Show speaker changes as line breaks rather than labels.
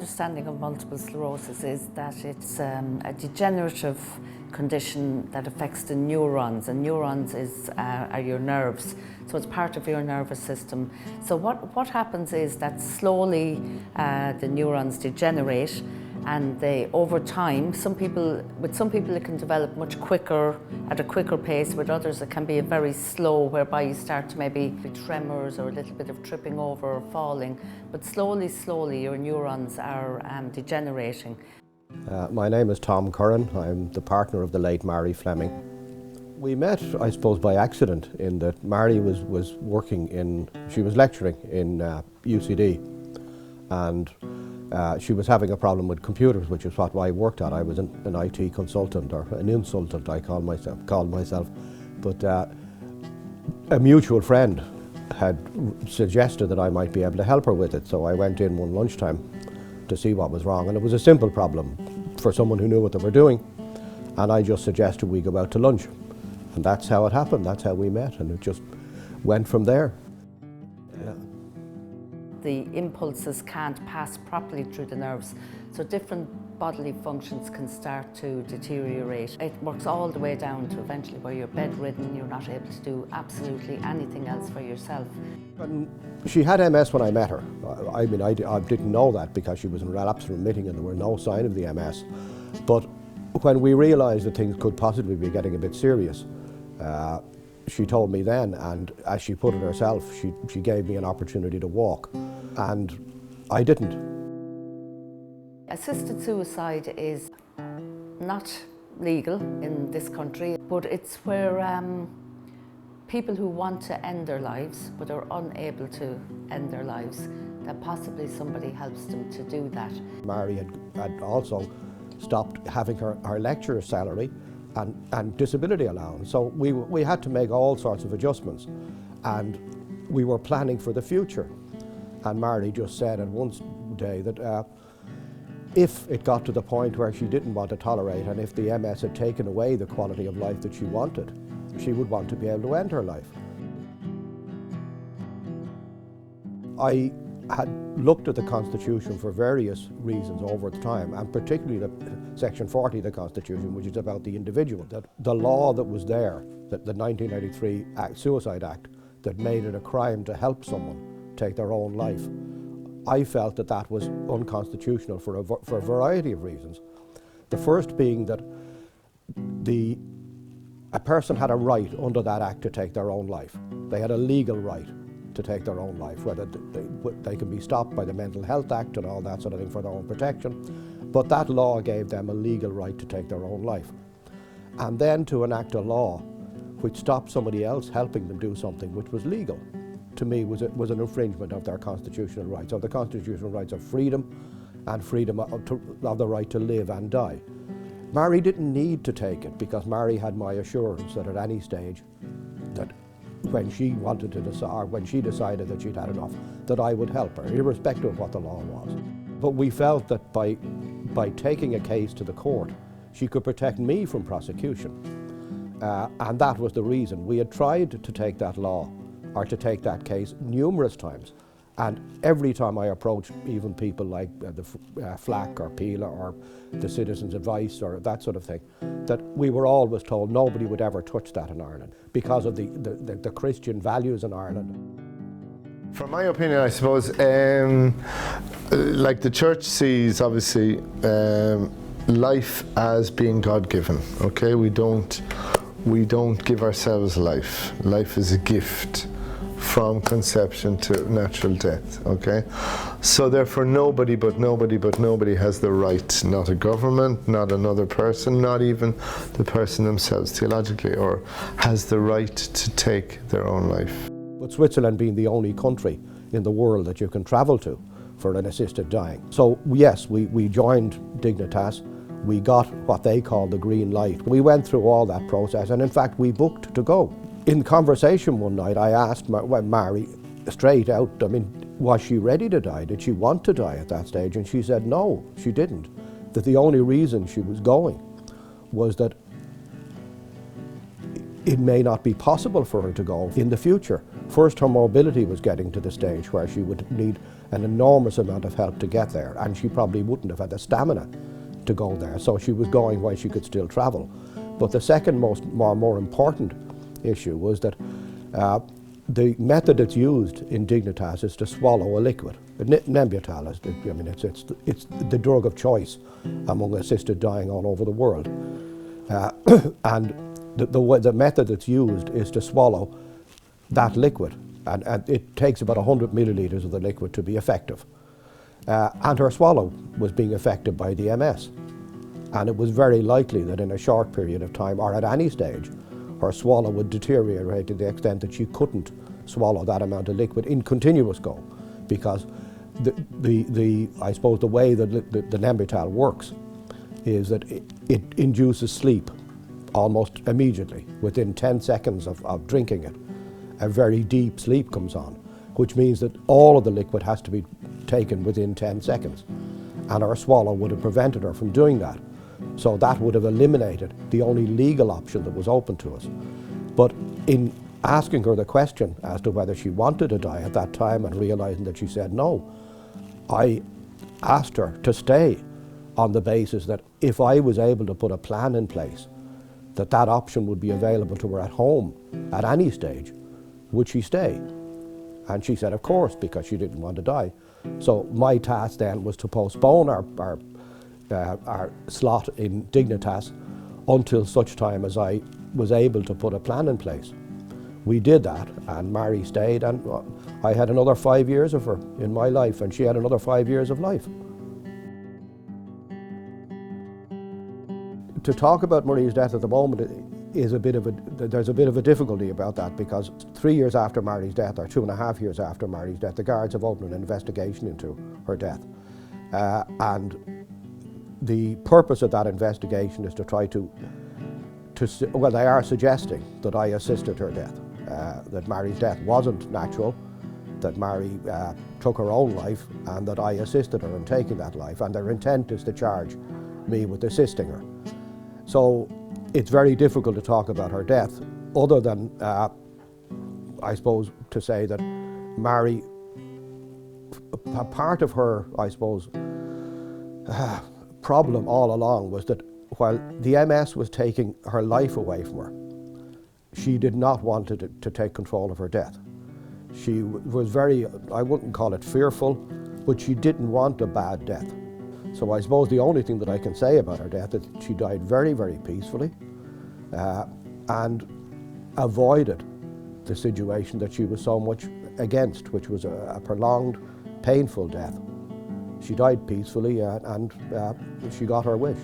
understanding of multiple sclerosis is that it's a degenerative condition that affects the neurons, and neurons are your nerves, so it's part of your nervous system. So what happens is that slowly the neurons degenerate, and they, over time, with some people it can develop much quicker, at a quicker pace. With others it can be very slow, whereby you start to maybe with tremors or a little bit of tripping over or falling, but slowly your neurons are degenerating.
My name is Tom Curran. I'm the partner of the late Marie Fleming. We met, I suppose, by accident, in that Marie was working she was lecturing in UCD, and she was having a problem with computers, which is what I worked at. I was an IT consultant, or an insultant, I called myself. But a mutual friend had suggested that I might be able to help her with it, so I went in one lunchtime to see what was wrong, and it was a simple problem for someone who knew what they were doing, and I just suggested we go out to lunch, and that's how it happened. That's how we met, and it just went from there. Yeah.
The impulses can't pass properly through the nerves, so different bodily functions can start to deteriorate. It works all the way down to eventually where you're bedridden, you're not able to do absolutely anything else for yourself.
She had MS when I met her. I mean, I didn't know that because she was in relapse remitting and there were no sign of the MS. But when we realised that things could possibly be getting a bit serious, she told me then, and as she put it herself, she gave me an opportunity to walk, and I didn't.
Assisted suicide is not legal in this country, but it's where people who want to end their lives but are unable to end their lives, that possibly somebody helps them to do that.
Marie had also stopped having her lecturer salary and disability allowance, so we had to make all sorts of adjustments, and we were planning for the future. And Marie just said on one day that if it got to the point where she didn't want to tolerate, and if the MS had taken away the quality of life that she wanted, she would want to be able to end her life. I had looked at the Constitution for various reasons over the time, and particularly the Section 40 of the Constitution, which is about the individual. That the law that was there, that the 1993 Suicide Act, that made it a crime to help someone take their own life, I felt that that was unconstitutional for a variety of reasons. The first being that a person had a right under that act to take their own life. They had a legal right to take their own life, whether they can be stopped by the Mental Health Act and all that sort of thing for their own protection, but that law gave them a legal right to take their own life. And then to enact a law which stopped somebody else helping them do something which was legal, to me was an infringement of their constitutional rights, of the constitutional rights of freedom and freedom of the right to live and die. Marie didn't need to take it because Marie had my assurance that at any stage, that when she wanted to decide, or when she decided that she'd had enough, that I would help her, irrespective of what the law was. But we felt that by taking a case to the court, she could protect me from prosecution. And that was the reason. We had tried to take that law, or to take that case numerous times, and every time I approached even people like the FLAC or PELA or the Citizens' Advice or that sort of thing, that we were always told nobody would ever touch that in Ireland because of the Christian values in Ireland.
From my opinion, I suppose, like the church sees obviously life as being God-given. Okay, we don't give ourselves life. Life is a gift from conception to natural death, okay? So therefore nobody has the right, not a government, not another person, not even the person themselves theologically, or has the right to take their own life.
But Switzerland being the only country in the world that you can travel to for an assisted dying. So yes, we joined Dignitas. We got what they call the green light. We went through all that process, and in fact we booked to go. In conversation one night I asked Marie straight out, I mean, was she ready to die? Did she want to die at that stage? And she said no, she didn't. That the only reason she was going was that it may not be possible for her to go in the future. First, her mobility was getting to the stage where she would need an enormous amount of help to get there, and she probably wouldn't have had the stamina to go there, so she was going while she could still travel. But the second more important issue was that the method that's used in Dignitas is to swallow a liquid. Nembutal is, it's the drug of choice among assisted dying all over the world. And the method that's used is to swallow that liquid, and it takes about 100 millilitres of the liquid to be effective. And her swallow was being affected by the MS. And it was very likely that in a short period of time, or at any stage, her swallow would deteriorate to the extent that she couldn't swallow that amount of liquid in continuous go, because I suppose the way that the Nembutal works is that it induces sleep almost immediately. Within 10 seconds of drinking it, a very deep sleep comes on, which means that all of the liquid has to be taken within 10 seconds. And her swallow would have prevented her from doing that. So that would have eliminated the only legal option that was open to us. But in asking her the question as to whether she wanted to die at that time and realizing that she said no, I asked her to stay on the basis that if I was able to put a plan in place, that option would be available to her at home at any stage, would she stay? And she said of course, because she didn't want to die. So my task then was to postpone our slot in Dignitas until such time as I was able to put a plan in place. We did that, and Marie stayed, and I had another 5 years of her in my life, and she had another 5 years of life. To talk about Marie's death at the moment is there's a bit of a difficulty about that, because 3 years after Marie's death, or 2.5 years after Marie's death, the guards have opened an investigation into her death. And the purpose of that investigation is to try well, they are suggesting that I assisted her death, that Marie's death wasn't natural, that Marie took her own life, and that I assisted her in taking that life, and their intent is to charge me with assisting her. So it's very difficult to talk about her death, other than, I suppose, to say that Marie, a part of her, I suppose, problem all along was that while the MS was taking her life away from her, she did not want to take control of her death. She was very, I wouldn't call it fearful, but she didn't want a bad death. So I suppose the only thing that I can say about her death is that she died very, very peacefully and avoided the situation that she was so much against, which was a prolonged, painful death. She died peacefully and she got her wish.